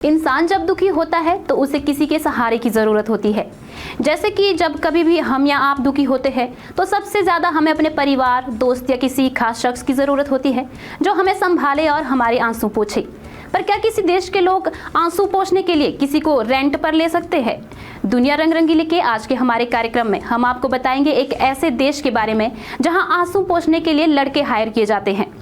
इंसान जब दुखी होता है तो उसे किसी के सहारे की ज़रूरत होती है। जैसे कि जब कभी भी हम या आप दुखी होते हैं तो सबसे ज़्यादा हमें अपने परिवार, दोस्त या किसी खास शख्स की ज़रूरत होती है जो हमें संभाले और हमारे आंसू पोंछे। पर क्या किसी देश के लोग आंसू पोंछने के लिए किसी को रेंट पर ले सकते हैं? दुनिया रंग रंगीली के आज के हमारे कार्यक्रम में हम आपको बताएंगे एक ऐसे देश के बारे में जहां आंसू पोंछने के लिए लड़के हायर किए जाते हैं।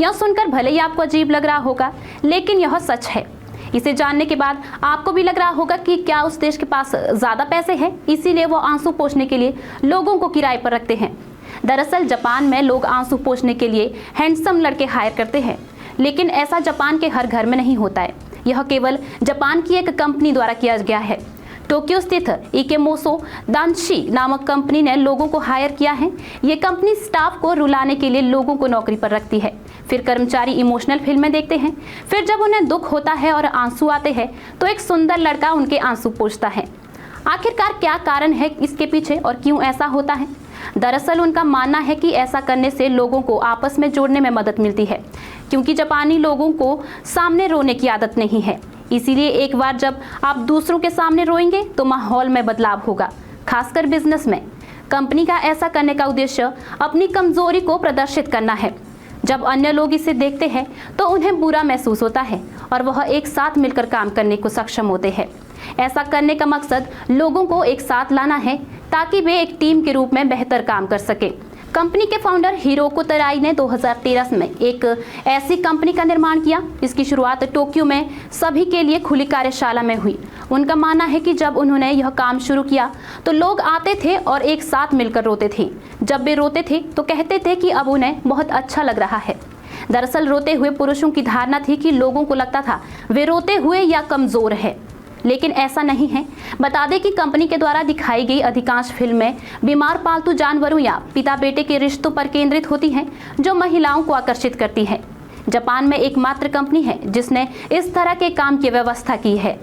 यह सुनकर भले ही आपको अजीब लग रहा होगा, लेकिन यह सच है। इसे जानने के बाद आपको भी लग रहा होगा कि क्या उस देश के पास ज़्यादा पैसे हैं, इसीलिए वो आंसू पोंछने के लिए लोगों को किराए पर रखते हैं। दरअसल जापान में लोग आंसू पोंछने के लिए हैंडसम लड़के हायर करते हैं, लेकिन ऐसा जापान के हर घर में नहीं होता है। यह केवल जापान की एक कंपनी द्वारा किया गया है। टोक्यो स्थित इकेमोसो दांशी नामक कंपनी ने लोगों को हायर किया है। ये कंपनी स्टाफ को रुलाने के लिए लोगों को नौकरी पर रखती है। फिर कर्मचारी इमोशनल फिल्में देखते हैं। फिर जब उन्हें दुख होता है और आंसू आते हैं तो एक सुंदर लड़का उनके आंसू पोंछता है। आखिरकार क्या कारण है इसके पीछे और क्यों ऐसा होता है? दरअसल उनका मानना है कि ऐसा करने से लोगों को आपस में जोड़ने में मदद मिलती है, क्योंकि जापानी लोगों को सामने रोने की आदत नहीं है। इसीलिए एक बार जब आप दूसरों के सामने रोएंगे तो माहौल में बदलाव होगा, खासकर बिजनेस में। कंपनी का ऐसा करने का उद्देश्य अपनी कमजोरी को प्रदर्शित करना है। जब अन्य लोग इसे देखते हैं तो उन्हें बुरा महसूस होता है और वह एक साथ मिलकर काम करने को सक्षम होते हैं। ऐसा करने का मकसद लोगों को एक साथ लाना है ताकि वे एक टीम के रूप में बेहतर काम कर सके। कंपनी के फाउंडर हिरोको तराई ने 2013 में एक ऐसी कंपनी का निर्माण किया। इसकी शुरुआत टोक्यो में सभी के लिए खुली कार्यशाला में हुई। उनका मानना है कि जब उन्होंने यह काम शुरू किया तो लोग आते थे और एक साथ मिलकर रोते थे। जब वे रोते थे तो कहते थे कि अब उन्हें बहुत अच्छा लग रहा है। दरअसल रोते हुए पुरुषों की धारणा थी कि लोगों को लगता था वे रोते हुए या कमजोर है, लेकिन ऐसा नहीं है। बता दें कि कंपनी के द्वारा दिखाई गई अधिकांश फिल्में बीमार पालतू जानवरों या पिता बेटे के रिश्तों पर केंद्रित होती हैं, जो महिलाओं को आकर्षित करती है। जापान में एकमात्र कंपनी है जिसने इस तरह के काम की व्यवस्था की है।